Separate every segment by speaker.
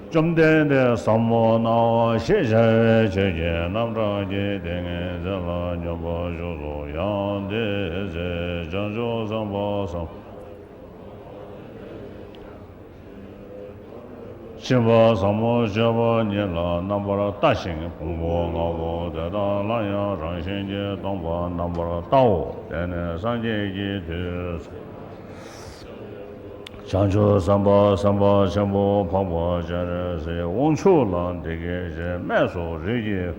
Speaker 1: Jumde Samo now Shisha Chege Namraji Denge Zala Nyobo Jozo Yande Janjo Sambo Sam Shiva Samo Shiva Nila Nambara Tashin Pungbo Ngabo Deda Laya Rangshinje Tongpa Nambara Tao Dene Sanje Ji Chancho Samba Samba Shambo Papa Jara Se Wonchu Lan Dege Je Meso Rigi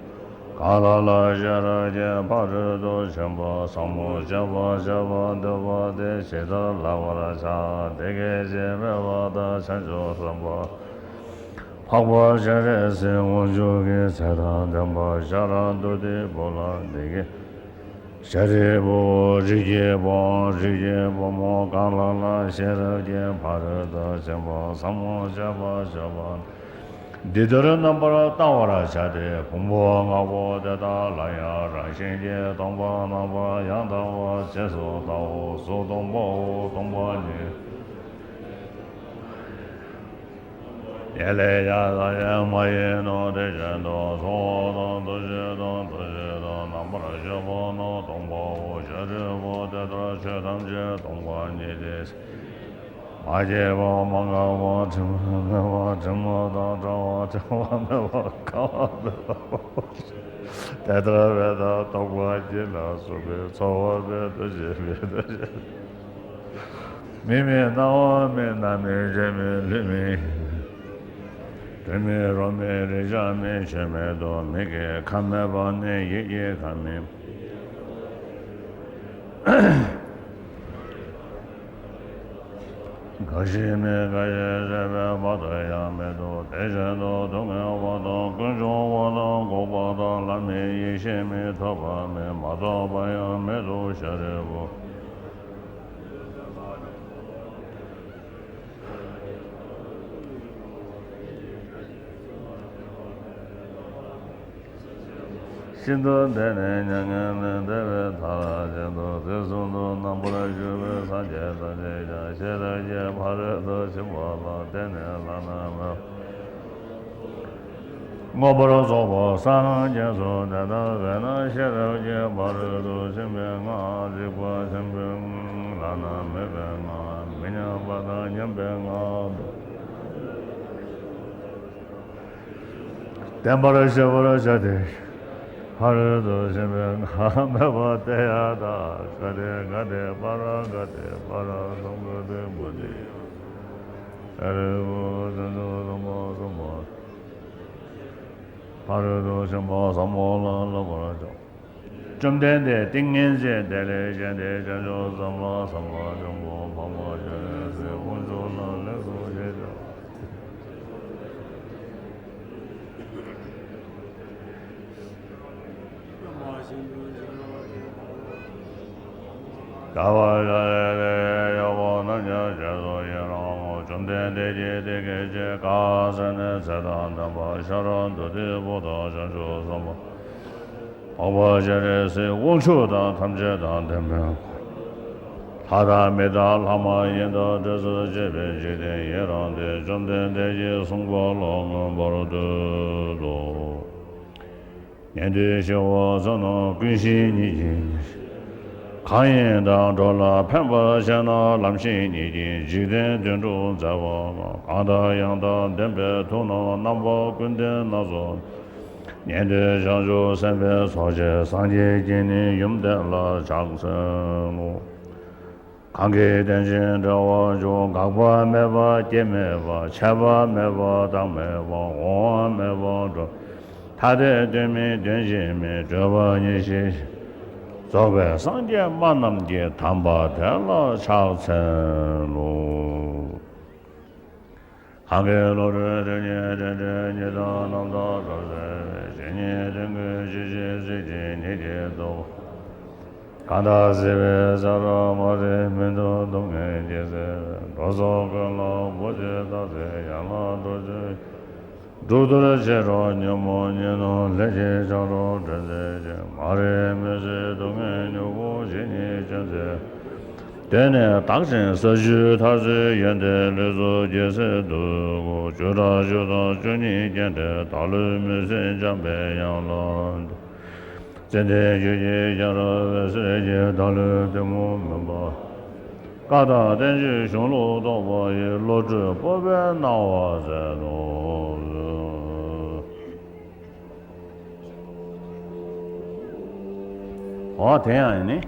Speaker 1: Kalala Jara Je Parado Shamba Samo Java Java Dava De Sheda Lavara Cha Dege Je Mevada Chancho Samba Papa Jara Se Wonchu Ge Sada Damba Jara Dode Bola Dege Sharibo, Rigibo, Rigibo, Mokalala, Sherage, Parada, Java, Samo, Java, Java. Didra number Tawara Shade, Pumbo, Ngabo, Dada, Laya, Rashinje, Tomba, Nava, Yandawa, Cheso, Tao, Sotombo, Tombani. Ele Yaya, Mayeno, Dejando, Sodon, Dojedon, Dojedon, Namara Javono, Tombo, Shadabo, Dedra, Shadamje, Tomba, Nidis, Majevo, Mangavo, Timava, Timoda, Jawa, Javanava, Kawa, Dedra, Veda, Togwa, Jila, Subi, Sowa, Veda, Mimi, Naomi, Nami, Jemi, Limi. Reme Rome Rejame Shemedo Mege Kame Bane Ye Kame Gashime Gaye Rebe Badaya Medo Tejado Dunga Wado Kunjo Wado Gobada Lame Yesheme Tobame Madobaya Medo Sharebo Shindo Dene Nyangan Deve Tara Jendo Tesundo Nambura Juve Sanje Sajeja Sheraje Bharedo Shimbala Dene Lana Ngoboro Sobo Sanje So Dada Vena Sheraje Bharedo Shimbenga Jikwa Shimbeng Lana Mebenga Minya Bada Nyambenga Dembara Shevara Shadesh Harado Shimben Hameva Teada Gade Gade Para Gade Para Songade Budi Erevo Zendo Somo Somo Parado Shimbo Samola Labarajo Jumdende Tingenze Dele Jende Janjo Samla Samla Jumbo Pama Jere Se Unzo La Hada meda lama yenda desu jebe jide yerande jomden deje songbo long borodo do. Yende shewa zono gunshi nijin. Kanyen dang dola penpa shena lamshi nijin jiden dendru zawa. Kanda yangda denpe tono nambo gunden nazo. Yende shangju senpe soje sanje jini yumden la chaksen. Kange denjin zhawa zhu gagpa meba jemeba cheba meba dang meba owa meba zhu tade demi denjin mi zheba nishi zobe sangye manamge tamba tela chaksen lu Kange lore denye denje nida namda zhose jenye dengue jiji ziji nidye do Kanda zive zara mare mendo donge jeze rozo gala boje dade yama doje dudura jero nyamo nyeno leje jaro jeze mare meze donge nyogo jenye jeze dene dakshin seju tazi yende lezo jeze dugo jura jura juni jende dalu meze jambe yanglan Zende yuje yara veseje dalu demu memba Kada denji shunglu doba ye loju bobe nawa zeno tenya ini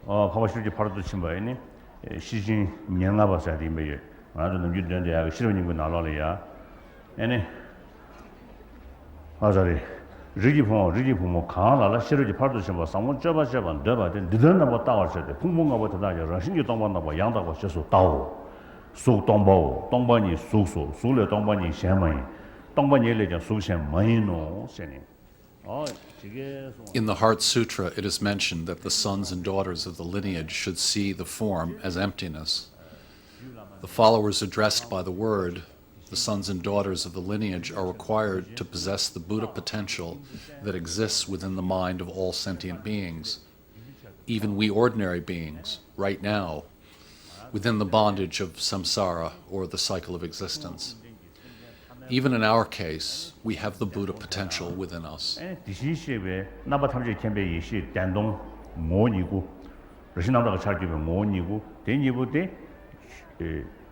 Speaker 1: paba shirji paradu chimba ini shijin nyangaba sayadi imbaye Ngāzu namju dende yaga shirwa nyingu nalali ya ini 아자리 리기포모 강하라 시르지 파도 좀 상문 잡아 내가 되는 뭐 따와서 돼 풍문가 뭐 다야 신기 동반나 뭐 양다고 해서 따오 속 동보 동반이 속소 속래 동반이 샤마이 동반이 레자 속셴 마이노 세니
Speaker 2: In the Heart Sutra, it is mentioned that the sons and daughters of the lineage should see the form as emptiness. The followers addressed by the word, the sons and daughters of the lineage, are required to possess the Buddha potential that exists within the mind of all sentient beings, even we ordinary beings, right now, within the bondage of samsara, or the cycle of existence. Even in our case, we have the Buddha potential within us.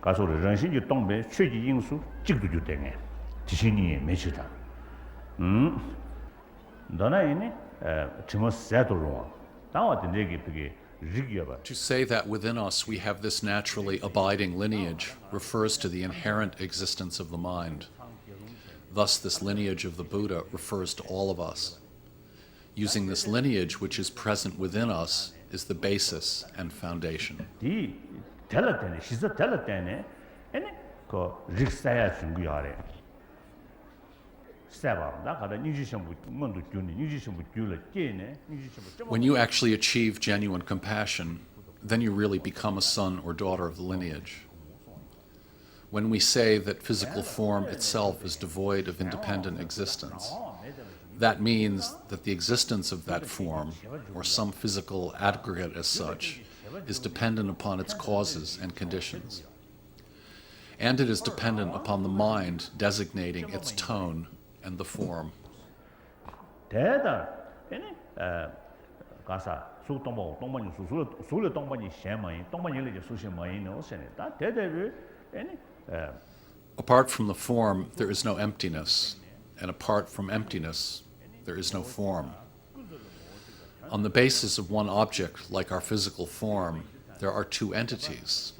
Speaker 1: 가서를 전신지 동배 최지 인수 직도 되네. 지신이 매시다. 너나 이네 정말 새도록 나와도 내게 그게
Speaker 2: To say that within us we have this naturally abiding lineage refers to the inherent existence of the mind. Thus, this lineage of the Buddha refers to all of us. Using this lineage which is present within us is the basis and foundation.
Speaker 1: tellatene shiza tellatene ene ko riksaya chunguyare seba da kada nijishambu mundu gyuni nijishambu gyula kene nijishambu
Speaker 2: When you actually achieve genuine compassion, then you really become a son or daughter of the lineage. When we say that physical form itself is devoid of independent existence, that means that the existence of that form, or some physical aggregate as such, is dependent upon its causes and conditions. And it is dependent upon the mind designating its tone and the form. Apart from the form, there is no emptiness, and apart from emptiness, there is no form. On the basis of one object, like our physical form, there are two entities,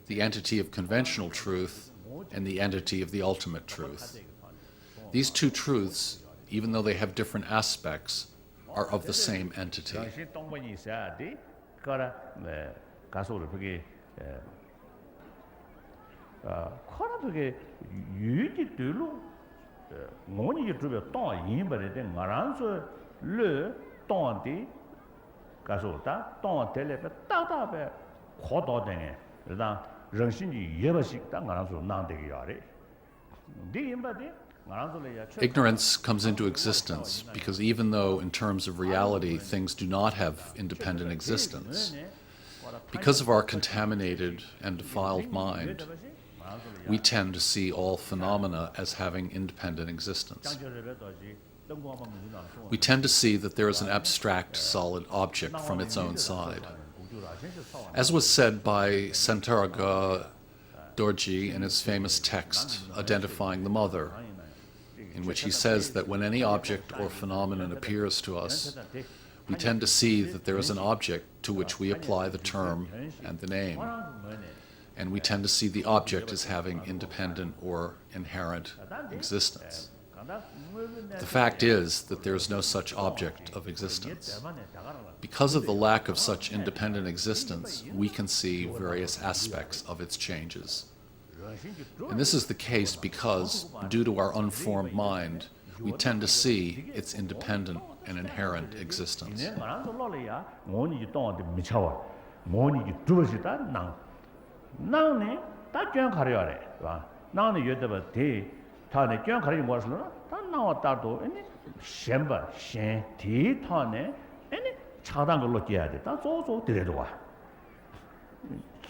Speaker 2: the entity of conventional truth and the entity of the ultimate truth. These two truths, even though they have different aspects, are of the same entity.
Speaker 1: 동안디 가서다 동안 될레베 따다베 고도되네 그러다 정신이 예버식 땅 가서 나한테 야래 네 임바디
Speaker 2: Ignorance comes into existence because even though in terms of reality things do not have independent existence, because of our contaminated and defiled mind, we tend to see all phenomena as having independent existence. We tend to see that there is an abstract, solid object from its own side. As was said by Santarga Dorje in his famous text, Identifying the Mother, in which he says that when any object or phenomenon appears to us, we tend to see that there is an object to which we apply the term and the name. And we tend to see the object as having independent or inherent existence. The fact is that there is no such object of existence. Because of the lack of such independent existence, we can see various aspects of its changes. And this is the case because, due to our unformed mind, we tend to see its independent and inherent existence.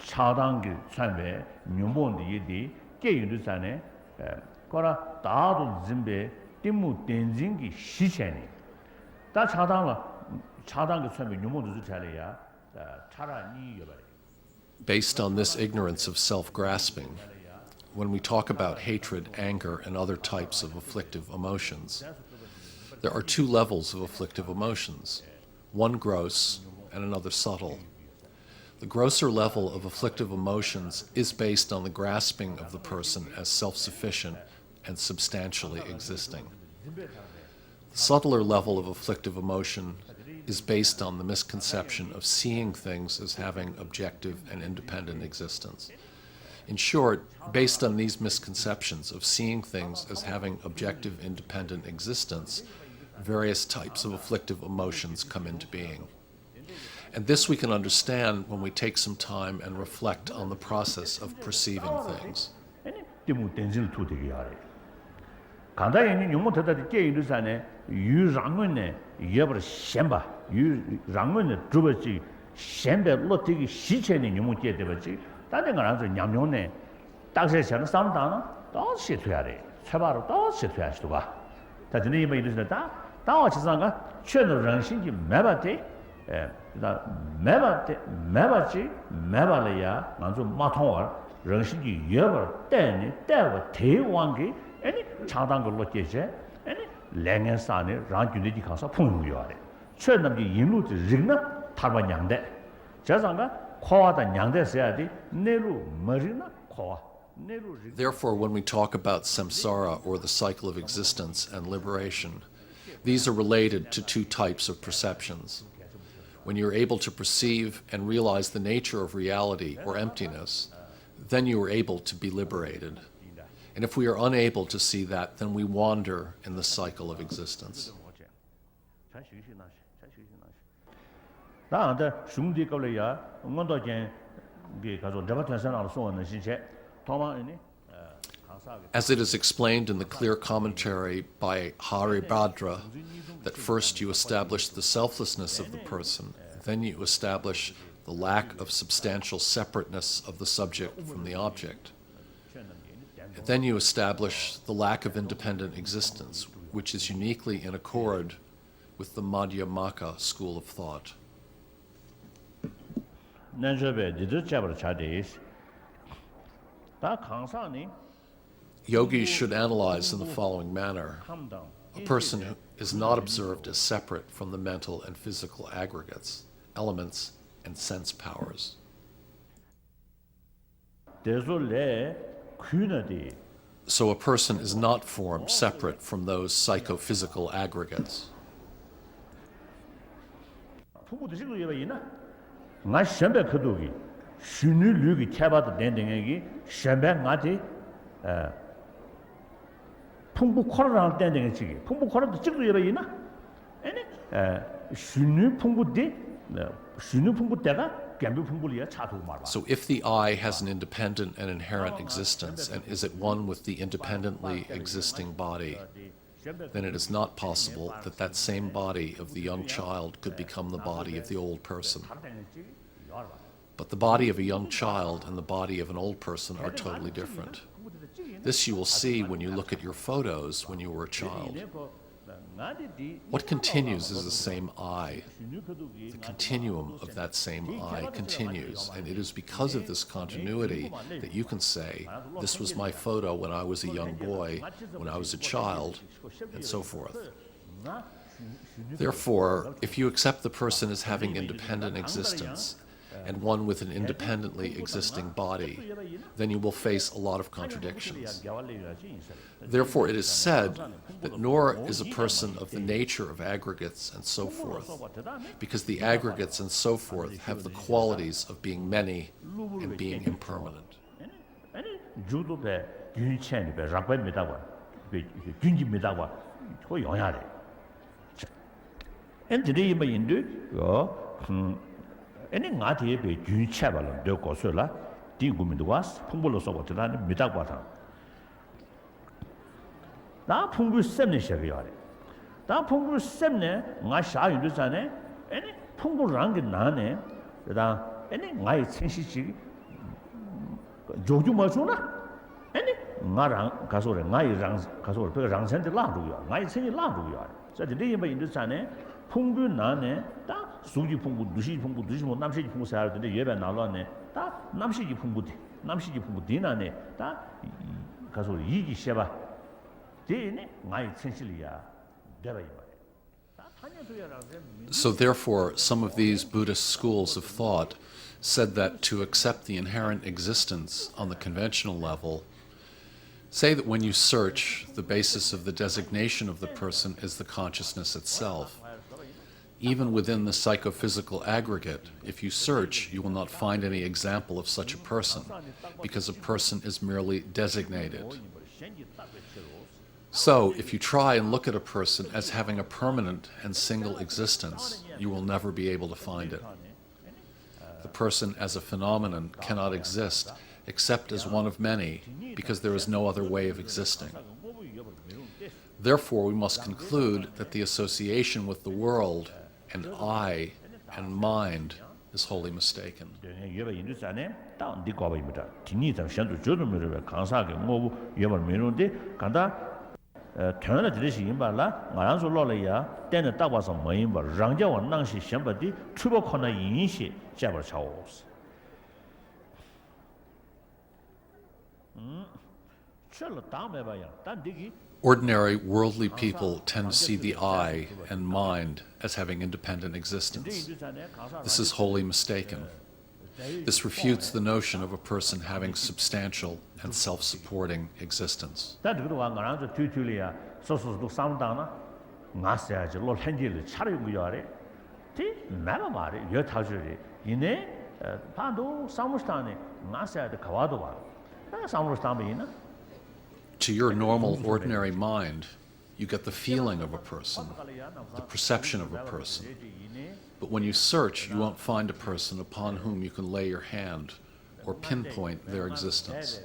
Speaker 1: 차단기 산배 뉴본디 이디 깨윤두산에 거라 다도 진배 띠무 덴징기 시체니 다 차단기 산배 뉴본도 잘해야 차라니 여바리.
Speaker 2: Based on this ignorance of self-grasping, when we talk about hatred, anger, and other types of afflictive emotions, there are two levels of afflictive emotions, one gross and another subtle. The grosser level of afflictive emotions is based on the grasping of the person as self-sufficient and substantially existing. The subtler level of afflictive emotion is based on the misconception of seeing things as having objective and independent existence. In short, based on these misconceptions of seeing things as having objective independent existence, various types of afflictive emotions come into being. And this we can understand when we take some time and reflect on the process of perceiving things.
Speaker 1: 매바지 매발이야 먼저 마통을 정신이 여버 때니 때와 대왕기 아니 차단 걸로 계제 아니 랭엔산에 란준이 가서 풍요하래 최남기 인루지 링나 타바냥데 자상가 코와다 냥데서야디 내루 머리나 코와
Speaker 2: Therefore, when we talk about samsara, or the cycle of existence, and liberation, these are related to two types of perceptions. When you're able to perceive and realize the nature of reality or emptiness, then you are able to be liberated. And if we are unable to see that, then we wander in the cycle of existence. As it is explained in the clear commentary by Haribhadra, that first you establish the selflessness of the person, then you establish the lack of substantial separateness of the subject from the object. And then you establish the lack of independent existence, which is uniquely in accord with the Madhyamaka school of thought. Yogis should analyze in the following manner. A person who is not observed as separate from the mental and physical aggregates, elements, and sense powers. So a person is not formed separate from those psychophysical aggregates. So if the I has an independent and inherent existence and is at one with the independently existing body, then it is not possible that that same body of the young child could become the body of the old person. But the body of a young child and the body of an old person are totally different. This you will see when you look at your photos when you were a child. What continues is the same I. The continuum of that same I continues, and it is because of this continuity that you can say, this was my photo when I was a young boy, when I was a child, and so forth. Therefore, if you accept the person as having independent existence, and one with an independently existing body, then you will face a lot of contradictions. Therefore, it is said that nor is a person of the nature of aggregates and so forth, because the aggregates and so forth have the qualities of being many and being impermanent.
Speaker 1: Any ngati be jun chabal de kosola di guminduas pungbulo so wotla ni midagwata da pungbu semne shagiyare da pungbu semne nga sha yundu sane any pungbu rang nane da any ngai chenshi joju ma chuna any nga rang kasore ngai rang kasore pe rang sen de la du yo ngai chen la du yo sa de yimba yundu sane 풍부 나네 다 수지 풍부 두시 풍부 두시 뭐 남시지 풍부 살는데 예배 나로네 다 남시지 풍부 디나네 다 가서 이기 셔봐 되네 나이 천실이야 되봐 이
Speaker 2: So therefore, some of these Buddhist schools of thought said that to accept the inherent existence on the conventional level, say that when you search, the basis of the designation of the person is the consciousness itself. Even within the psychophysical aggregate, if you search, you will not find any example of such a person, because a person is merely designated. So, if you try and look at a person as having a permanent and single existence, you will never be able to find it. The person as a phenomenon cannot exist except as one of many, because there is no other way of existing. Therefore, we must conclude that the association with the world and I and mind is wholly mistaken. Ordinary worldly people tend to see the I and mind as having independent existence. This is wholly mistaken. This refutes the notion of a person having substantial and self-supporting existence. To your normal, ordinary mind, you get the feeling of a person, the perception of a person. But when you search, you won't find a person upon whom you can lay your hand or pinpoint their existence.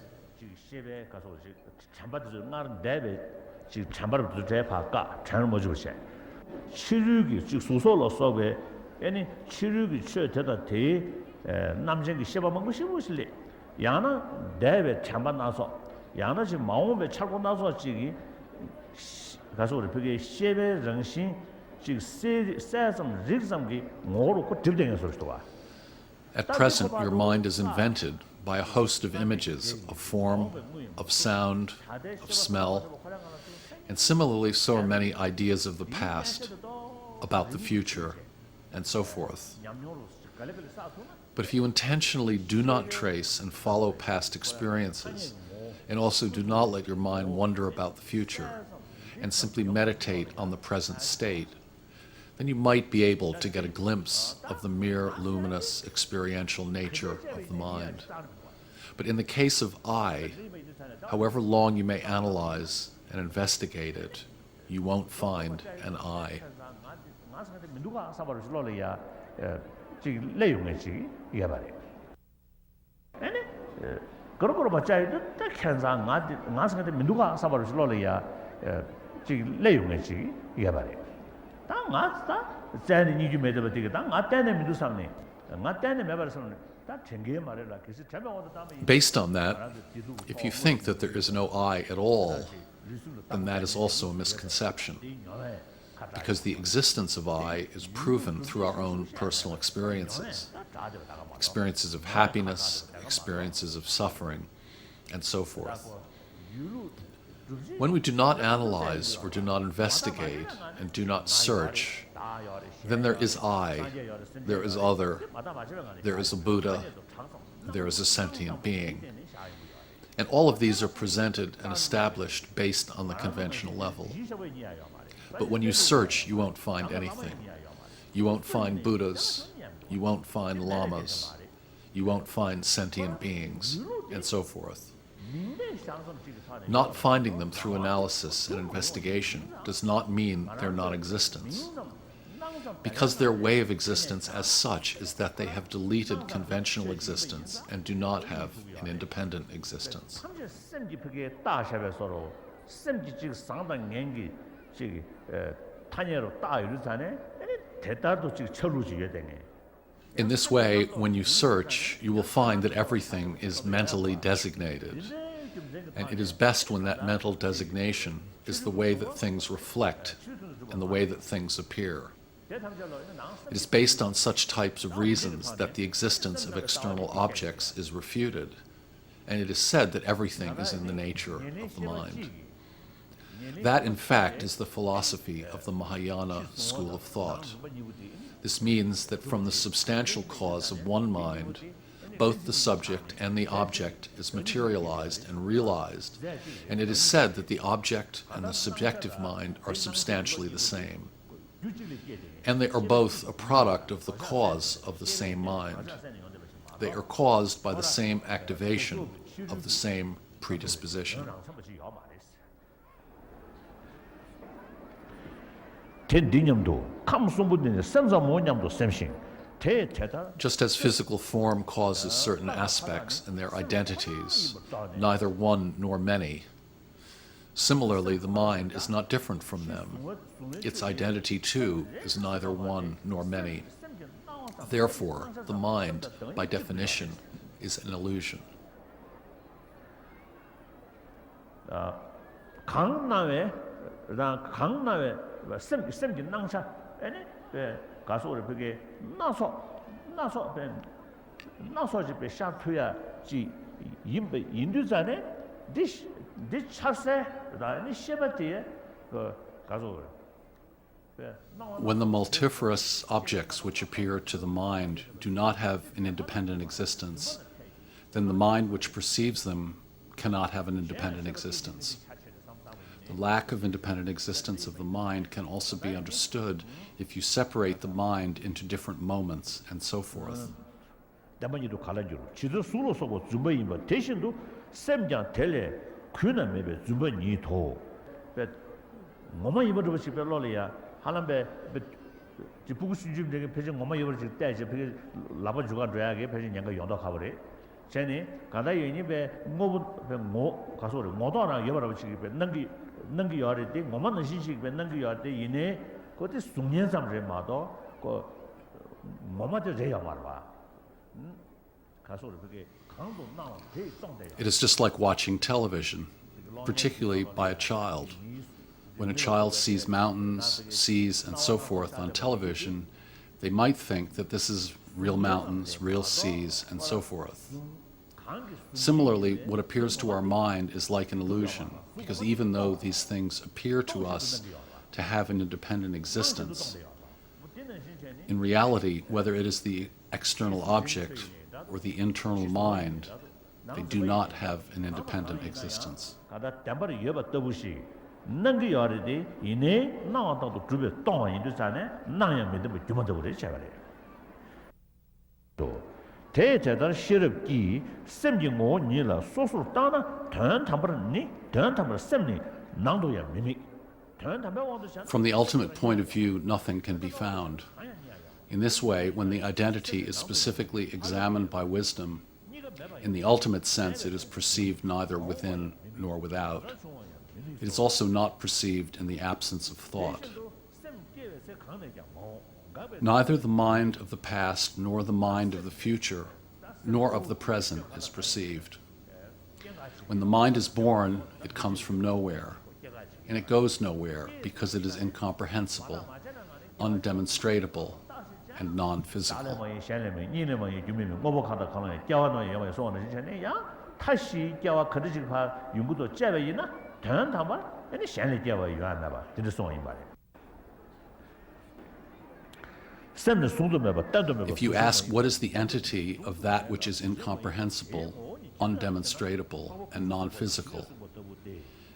Speaker 2: At present, your mind is invented by a host of images, of form, of sound, of smell, and similarly so are many ideas of the past, about the future, and so forth. But if you intentionally do not trace and follow past experiences, and also do not let your mind wonder about the future, and simply meditate on the present state, then you might be able to get a glimpse of the mere luminous experiential nature of the mind. But in the case of I, however long you may analyze and investigate it, you won't find an I.
Speaker 1: 누가 사바를 줄러야 지금 내용이지 이게 말이야. 아니 그러고 맞아요. 딱 현상 나한테 누가 사바를 줄러야 지금 내용이지 이게 말이야. 다 맞다. 자네 니주 매도 되게 다 맞다네 민두 상네. 맞다네 매발서는 다 챙겨 말해라. 그래서
Speaker 2: Based on that, if you think that there is no I at all, then that is also a misconception, because the existence of I is proven through our own personal experiences, experiences of happiness, experiences of suffering, and so forth. When we do not analyze or do not investigate and do not search, then there is I, there is other, there is a Buddha, there is a sentient being. And all of these are presented and established based on the conventional level. But when you search, you won't find anything. You won't find Buddhas, you won't find lamas, you won't find sentient beings, and so forth. Not finding them through analysis and investigation does not mean their non-existence, because their way of existence as such is that they have deleted conventional existence and do not have an independent existence. In this way, when you search, you will find that everything is mentally designated, and it is best when that mental designation is the way that things reflect and the way that things appear. It is based on such types of reasons that the existence of external objects is refuted, and it is said that everything is in the nature of the mind. That, in fact, is the philosophy of the Mahayana school of thought. This means that from the substantial cause of one mind, both the subject and the object is materialized and realized, and it is said that the object and the subjective mind are substantially the same. And they are both a product of the cause of the same mind. They are caused by the same activation of the same predisposition. Just as physical form causes certain aspects and their identities, neither one nor many, similarly the mind is not different from them. Its identity, too, is neither one nor many. Therefore, the mind, by definition, is an illusion. When the multifarious objects which appear to the mind do not have an independent existence, then the mind which perceives them cannot have an independent existence. The lack of independent existence of the mind can also be understood if you separate the mind into different moments and so forth. It is just like watching television, particularly by a child. When a child sees mountains, seas, and so forth on television, they might think that this is real mountains, real seas, and so forth. Similarly, what appears to our mind is like an illusion, because even though these things appear to us to have an independent existence, in reality, whether it is the external object or the internal mind, they do not have an independent existence. From the ultimate point of view, nothing can be found. In this way, when the identity is specifically examined by wisdom, in the ultimate sense it is perceived neither within nor without. It is also not perceived in the absence of thought. Neither the mind of the past nor the mind of the future nor of the present is perceived. When the mind is born, it comes from nowhere, and it goes nowhere because it is incomprehensible, undemonstratable, and non-physical. If you ask what is the entity of that which is incomprehensible, undemonstratable, and non-physical,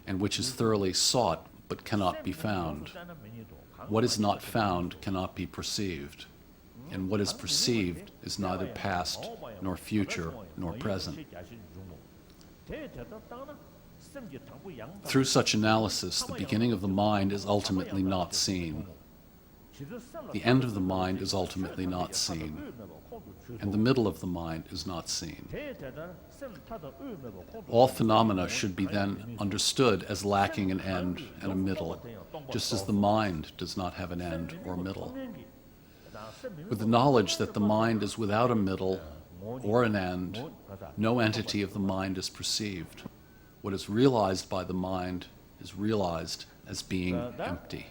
Speaker 2: and which is thoroughly sought but cannot be found, what is not found cannot be perceived, and what is perceived is neither past nor future nor present. Through such analysis, the beginning of the mind is ultimately not seen. The end of the mind is ultimately not seen, and the middle of the mind is not seen. All phenomena should be then understood as lacking an end and a middle, just as the mind does not have an end or middle. With the knowledge that the mind is without a middle or an end, no entity of the mind is perceived. What is realized by the mind is realized as being empty.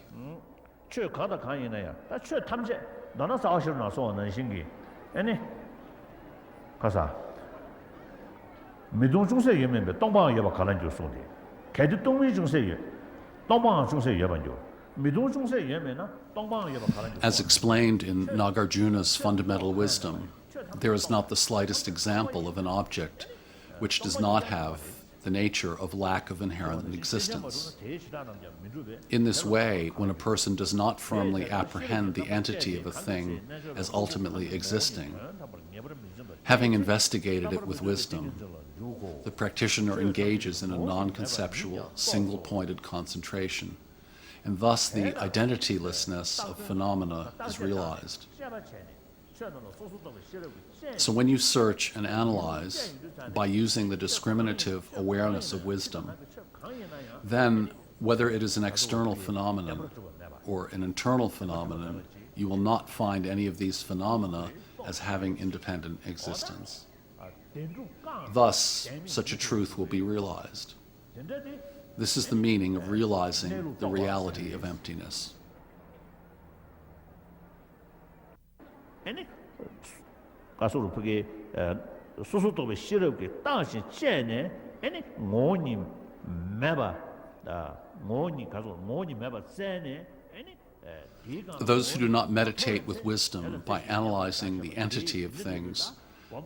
Speaker 2: As explained in Nagarjuna's fundamental wisdom, there is not the slightest example of an object which does not have the nature of lack of inherent existence. In this way, when a person does not firmly apprehend the entity of a thing as ultimately existing, having investigated it with wisdom, the practitioner engages in a non-conceptual, single-pointed concentration, and thus the identitylessness of phenomena is realized. So when you search and analyze by using the discriminative awareness of wisdom, then whether it is an external phenomenon or an internal phenomenon, you will not find any of these phenomena as having independent existence. Thus, such a truth will be realized. This is the meaning of realizing the reality of emptiness. Those who do not meditate with wisdom by analyzing the entity of things,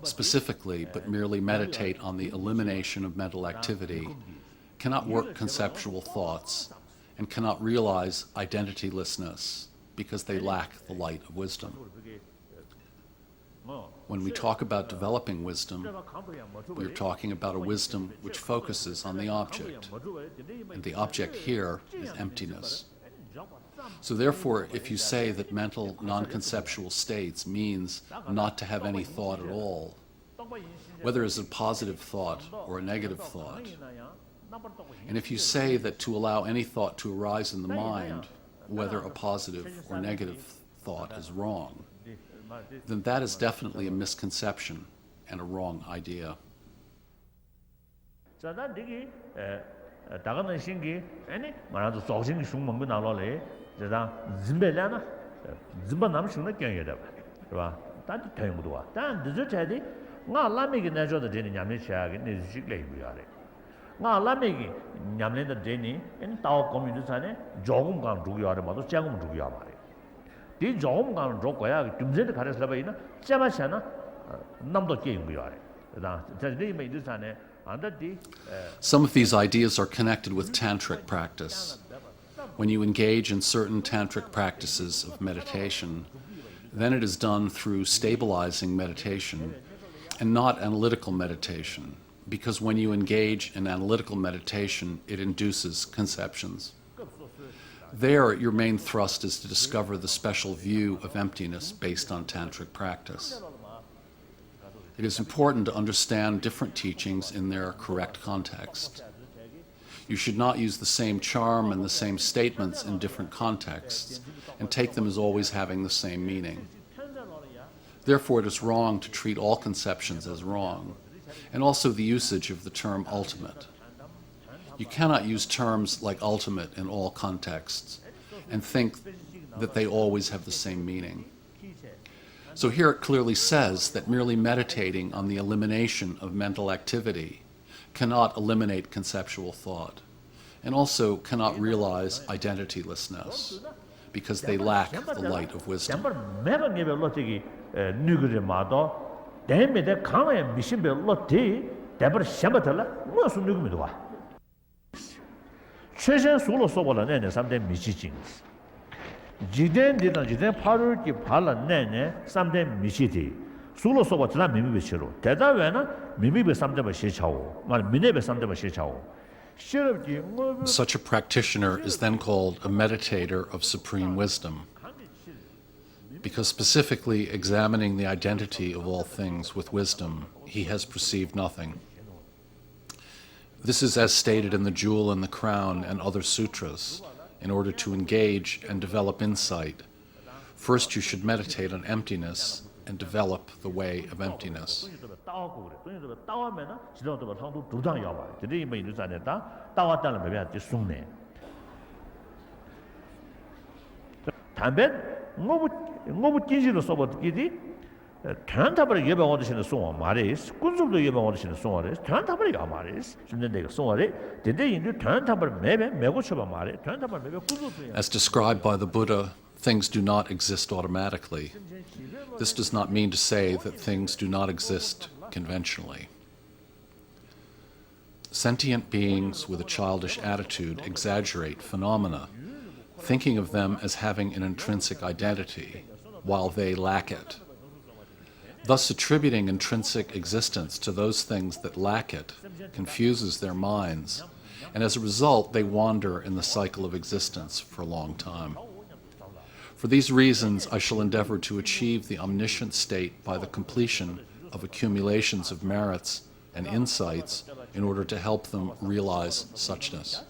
Speaker 2: specifically, but merely meditate on the elimination of mental activity, cannot work conceptual thoughts and cannot realize identitylessness because they lack the light of wisdom. When we talk about developing wisdom, we are talking about a wisdom which focuses on the object, and the object here is emptiness. So therefore, if you say that mental non-conceptual states means not to have any thought at all, whether it's a positive thought or a negative thought, and if you say that to allow any thought to arise in the mind, whether a positive or negative thought is wrong, then that is definitely a misconception and a wrong idea. Some of these ideas are connected with Tantric practice. When you engage in certain Tantric practices of meditation, then it is done through stabilizing meditation and not analytical meditation, because when you engage in analytical meditation, it induces conceptions. There, your main thrust is to discover the special view of emptiness based on Tantric practice. It is important to understand different teachings in their correct context. You should not use the same charm and the same statements in different contexts and take them as always having the same meaning. Therefore, it is wrong to treat all conceptions as wrong, and also the usage of the term ultimate. You cannot use terms like ultimate in all contexts and think that they always have the same meaning. So here it clearly says that merely meditating on the elimination of mental activity cannot eliminate conceptual thought, and also cannot realize identitylessness, because they lack the light of wisdom. Such a practitioner is then called a meditator of supreme wisdom, because specifically examining the identity of all things with wisdom, he has perceived nothing. This is as stated in the Jewel and the Crown and other sutras. In order to engage and develop insight, first you should meditate on emptiness and develop the way of emptiness. As described by the Buddha, things do not exist automatically. This does not mean to say that things do not exist conventionally. Sentient beings with a childish attitude exaggerate phenomena, thinking of them as having an intrinsic identity, while they lack it. Thus, attributing intrinsic existence to those things that lack it confuses their minds, and as a result, they wander in the cycle of existence for a long time. For these reasons, I shall endeavor to achieve the omniscient state by the completion of accumulations of merits and insights in order to help them realize suchness.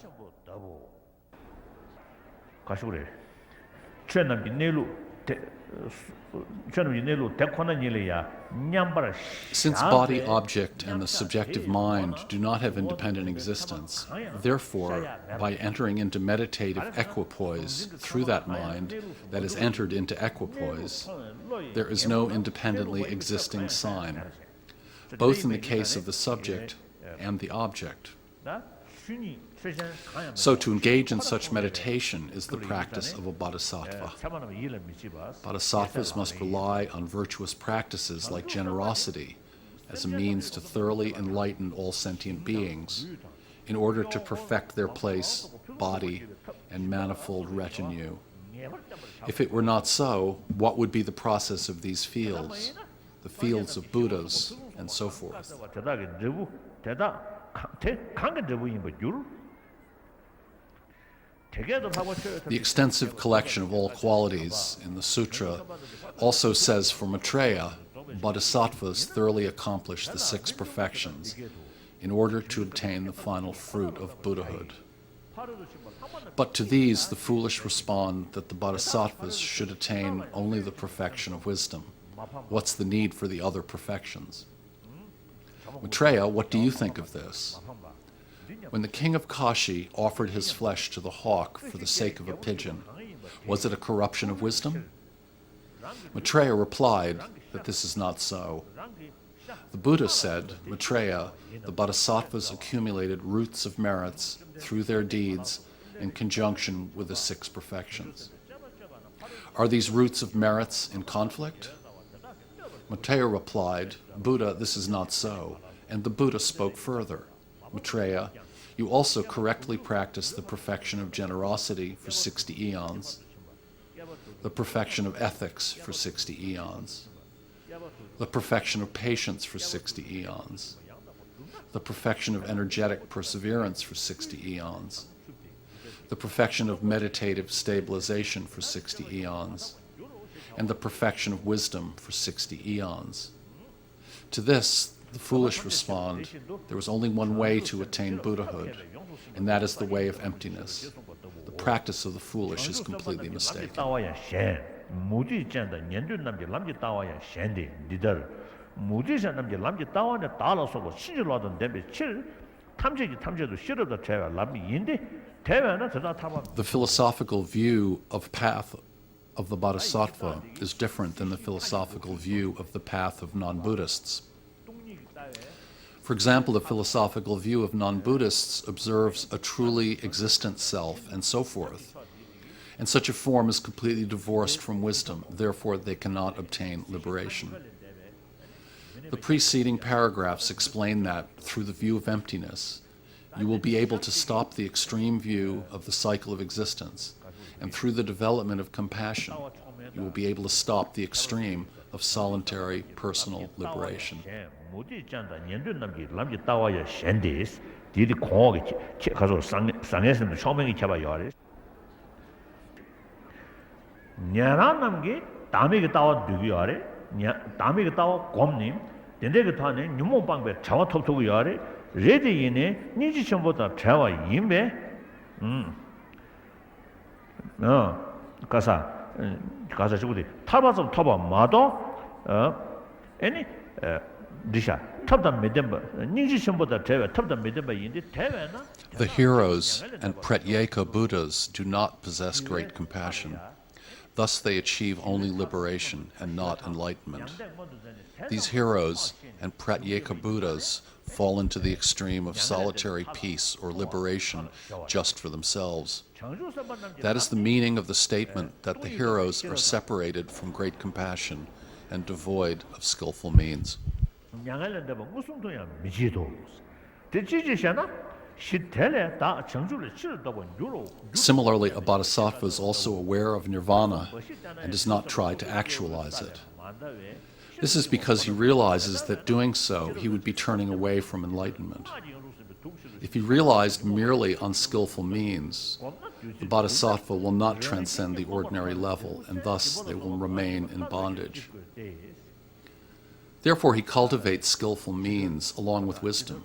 Speaker 2: Since body, object, and the subjective mind do not have independent existence, therefore, by entering into meditative equipoise through that mind that is entered into equipoise, there is no independently existing sign, both in the case of the subject and the object. So to engage in such meditation is the practice of a bodhisattva. Bodhisattvas must rely on virtuous practices like generosity as a means to thoroughly enlighten all sentient beings in order to perfect their place, body, and manifold retinue. If it were not so, what would be the process of these fields, the fields of Buddhas, and so forth? The extensive collection of all qualities in the sutra also says for Maitreya, bodhisattvas thoroughly accomplish the 6 perfections in order to obtain the final fruit of Buddhahood. But to these, the foolish respond that the bodhisattvas should attain only the perfection of wisdom. What's the need for the other perfections? Maitreya, what do you think of this? When the king of Kashi offered his flesh to the hawk for the sake of a pigeon, was it a corruption of wisdom? Maitreya replied that this is not so. The Buddha said, Maitreya, the bodhisattvas accumulated roots of merits through their deeds in conjunction with the 6 perfections. Are these roots of merits in conflict? Maitreya replied, Buddha, this is not so. And the Buddha spoke further. Maitreya, you also correctly practice the perfection of generosity for 60 eons, the perfection of ethics for 60 eons, the perfection of patience for 60 eons, the perfection of energetic perseverance for 60 eons, the perfection of meditative stabilization for 60 eons, and the perfection of wisdom for 60 eons. To this, the foolish respond, there is only one way to attain Buddhahood, and that is the way of emptiness. The practice of the foolish is completely mistaken. The philosophical view of path of the Bodhisattva is different than the philosophical view of the path of non-Buddhists. For example, the philosophical view of non-Buddhists observes a truly existent self and so forth. And such a form is completely divorced from wisdom, therefore they cannot obtain liberation. The preceding paragraphs explain that through the view of emptiness, you will be able to stop the extreme view of the cycle of existence, and through the development of compassion, you will be able to stop the extreme of solitary personal liberation. The heroes and Pratyeka Buddhas do not possess great compassion. Thus they achieve only liberation and not enlightenment. These heroes and Pratyeka Buddhas fall into the extreme of solitary peace or liberation just for themselves. That is the meaning of the statement that the heroes are separated from great compassion and devoid of skillful means. Similarly, a bodhisattva is also aware of nirvana and does not try to actualize it. This is because he realizes that doing so, he would be turning away from enlightenment. If he realized merely unskillful means, the bodhisattva will not transcend the ordinary level, and thus they will remain in bondage. Therefore, he cultivates skillful means along with wisdom.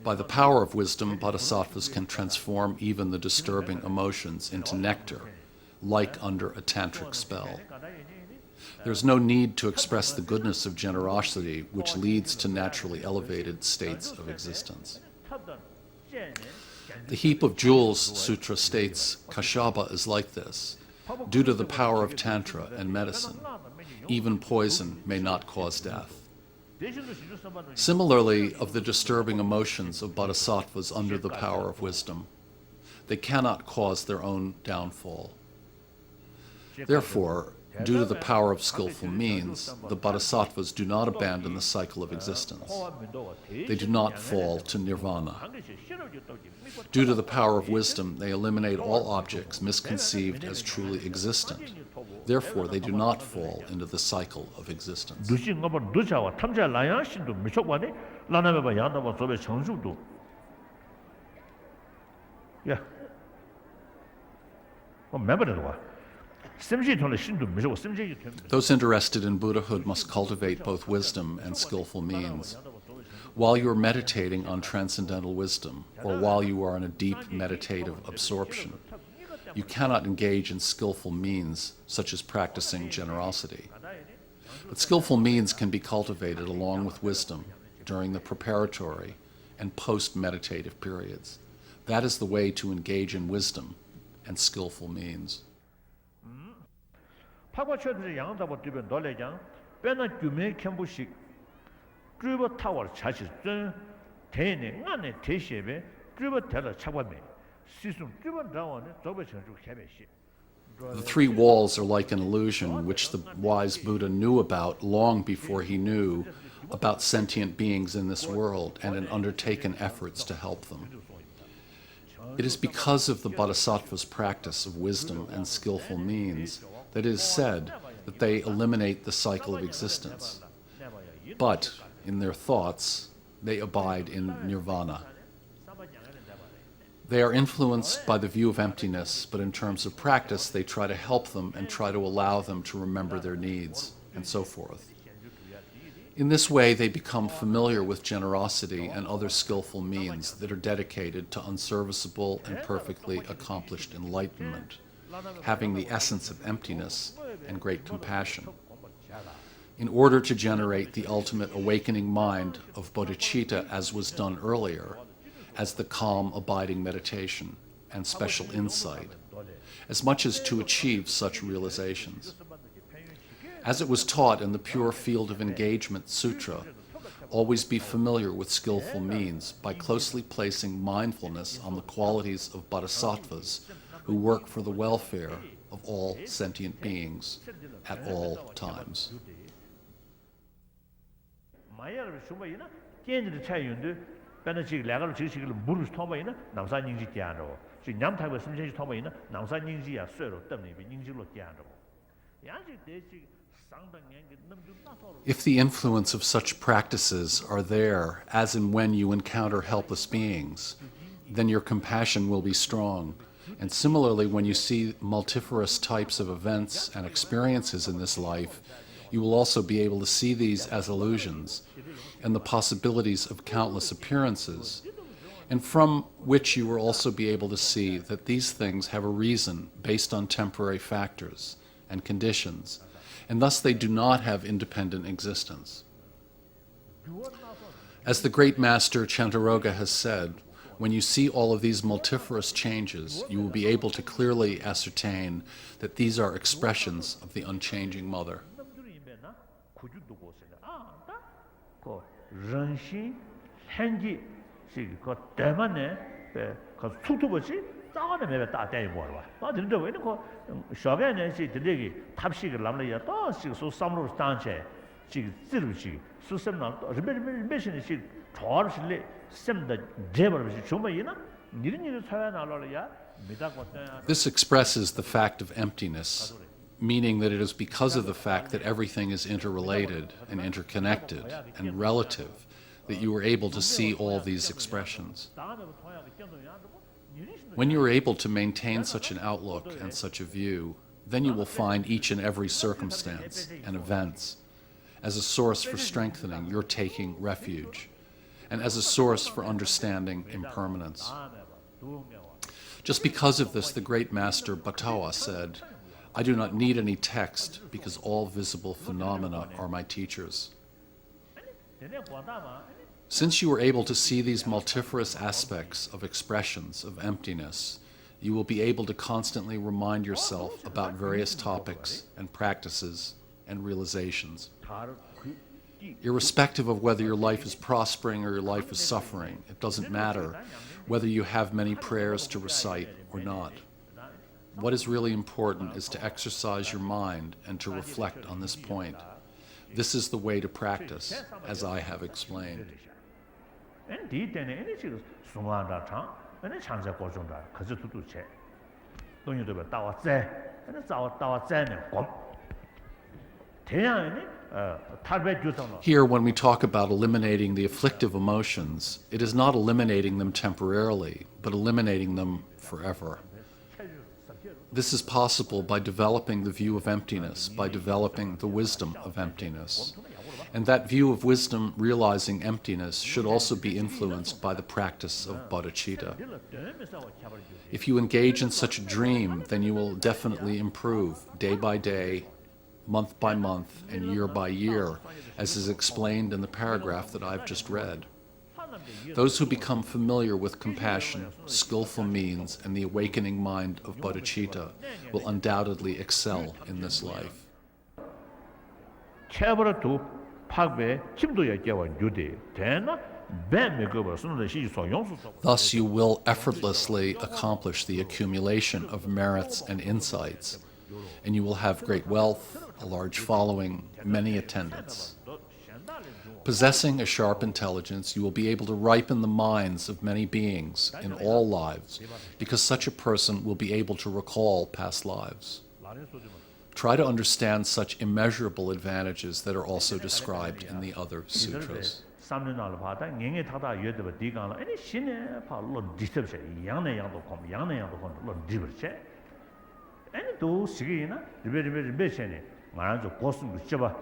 Speaker 2: By the power of wisdom, bodhisattvas can transform even the disturbing emotions into nectar, like under a tantric spell. There is no need to express the goodness of generosity, which leads to naturally elevated states of existence. The Heap of Jewels Sutra states, Kashyapa is like this. Due to the power of Tantra and medicine, even poison may not cause death. Similarly, of the disturbing emotions of bodhisattvas under the power of wisdom, they cannot cause their own downfall. Therefore, due to the power of skillful means, the bodhisattvas do not abandon the cycle of existence. They do not fall to nirvana. Due to the power of wisdom, they eliminate all objects misconceived as truly existent. Therefore, they do not fall into the cycle of existence.
Speaker 1: Yeah.
Speaker 2: Those interested in Buddhahood must cultivate both wisdom and skillful means. While you are meditating on transcendental wisdom, or while you are in a deep meditative absorption, you cannot engage in skillful means, such as practicing generosity. But skillful means can be cultivated along with wisdom during the preparatory and post-meditative periods. That is the way to engage in wisdom and skillful means. The three walls are like an illusion which the wise Buddha knew about long before he knew about sentient beings in this world and had undertaken efforts to help them. It is because of the bodhisattva's practice of wisdom and skillful means that it is said that they eliminate the cycle of existence. But in their thoughts, they abide in nirvana. They are influenced by the view of emptiness, but in terms of practice, they try to help them and try to allow them to remember their needs, and so forth. In this way, they become familiar with generosity and other skillful means that are dedicated to unserviceable and perfectly accomplished enlightenment, having the essence of emptiness and great compassion, in order to generate the ultimate awakening mind of bodhicitta, as was done earlier, as the calm, abiding meditation and special insight, as much as to achieve such realizations. As it was taught in the Pure Field of Engagement Sutra, always be familiar with skillful means by closely placing mindfulness on the qualities of bodhisattvas who work for the welfare of all sentient beings at all times. If the influence of such practices are there as and when you encounter helpless beings, then your compassion will be strong. And similarly, when you see multifarious types of events and experiences in this life, you will also be able to see these as illusions and the possibilities of countless appearances, and from which you will also be able to see that these things have a reason based on temporary factors and conditions, and thus they do not have independent existence. As the great master Chantaroga has said, when you see all of these multifarious changes, you will be able to clearly ascertain that these are expressions of the unchanging Mother. This expresses the fact of emptiness, meaning that it is because of the fact that everything is interrelated and interconnected and relative that you are able to see all these expressions. When you are able to maintain such an outlook and such a view, then you will find each and every circumstance and events as a source for strengthening your taking refuge, and as a source for understanding impermanence. Just because of this, the great master Batawa said, "I do not need any text because all visible phenomena are my teachers." Since you are able to see these multifarious aspects of expressions of emptiness, you will be able to constantly remind yourself about various topics and practices and realizations. Irrespective of whether your life is prospering or your life is suffering, it doesn't matter whether you have many prayers to recite or not. What is really important is to exercise your mind and to reflect on this point. This is the way to practice, as I have explained. Here, when we talk about eliminating the afflictive emotions, it is not eliminating them temporarily, but eliminating them forever. This is possible by developing the view of emptiness, by developing the wisdom of emptiness. And that view of wisdom realizing emptiness should also be influenced by the practice of bodhicitta. If you engage in such a dream, then you will definitely improve day by day, month by month, and year by year, as is explained in the paragraph that I've just read. Those who become familiar with compassion, skillful means, and the awakening mind of bodhicitta will undoubtedly excel in this life. Thus you will effortlessly accomplish the accumulation of merits and insights, and you will have great wealth, a large following, many attendants. Possessing a sharp intelligence, you will be able to ripen the minds of many beings in all lives, because such a person will be able to recall past lives. Try to understand such immeasurable advantages that are also described in the other sutras.
Speaker 1: 3년을 봐다 냥에 타다 여도 디가나 아니 신에 바로 디스터브셔 양내 양도 kom 양내 양도 kom 디버셔 아니 또 시기나 리베리베션에 말아줘 고스도 쳐봐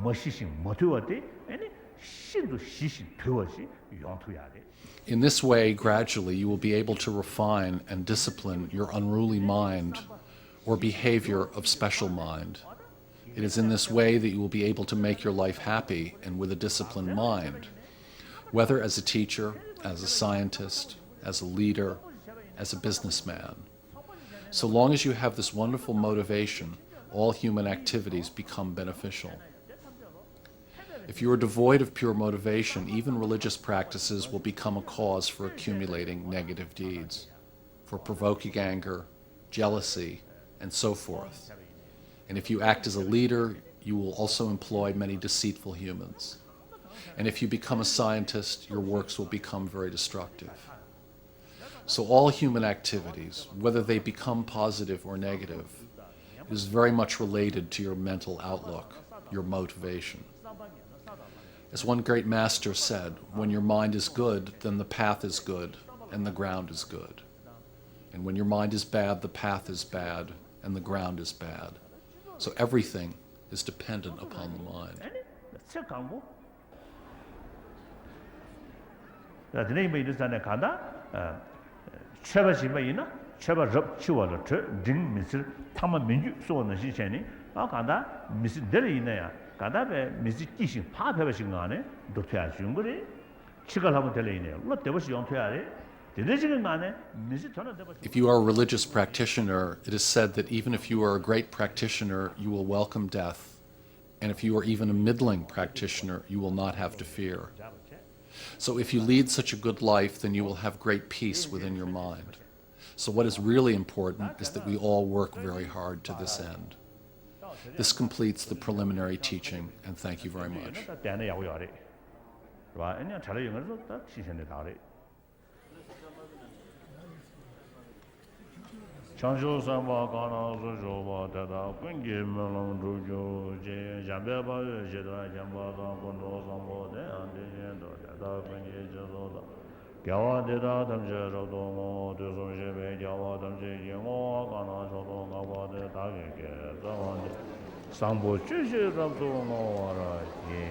Speaker 1: 멋이신 못해와대 아니 신도 시신 되어지 용토야 돼.
Speaker 2: In this way, gradually, you will be able to refine and discipline your unruly mind or behavior of special mind. It is in this way that you will be able to make your life happy and with a disciplined mind, whether as a teacher, as a scientist, as a leader, as a businessman. So long as you have this wonderful motivation, all human activities become beneficial. If you are devoid of pure motivation, even religious practices will become a cause for accumulating negative deeds, for provoking anger, jealousy, and so forth. And if you act as a leader, you will also employ many deceitful humans. And if you become a scientist, your works will become very destructive. So all human activities, whether they become positive or negative, is very much related to your mental outlook, your motivation. As one great master said, when your mind is good, then the path is good, and the ground is good. And when your mind is bad, the path is bad, and the ground is bad. So everything is dependent upon the mind. If you are a religious practitioner, it is said that even if you are a great practitioner, you will welcome death. And if you are even a middling practitioner, you will not have to fear. So if you lead such a good life, then you will have great peace within your mind. So what is really important is that we all work very hard to this end. This completes the preliminary teaching, and thank you very much.
Speaker 1: Chanjo Samba Kana Sujoba Tata Kungi Melon Rujo Je Jambe Ba Jeda Jamba Kondo Sambo De Ande Jendo Tata Kungi Jezoda Gyawa Deda Damje Rodomo Deso Jebe Gyawa Damje Yengo Kana Shodo Gawa De Tage Ke Zawande Sambo Chushe Rabdo Ngawara Ye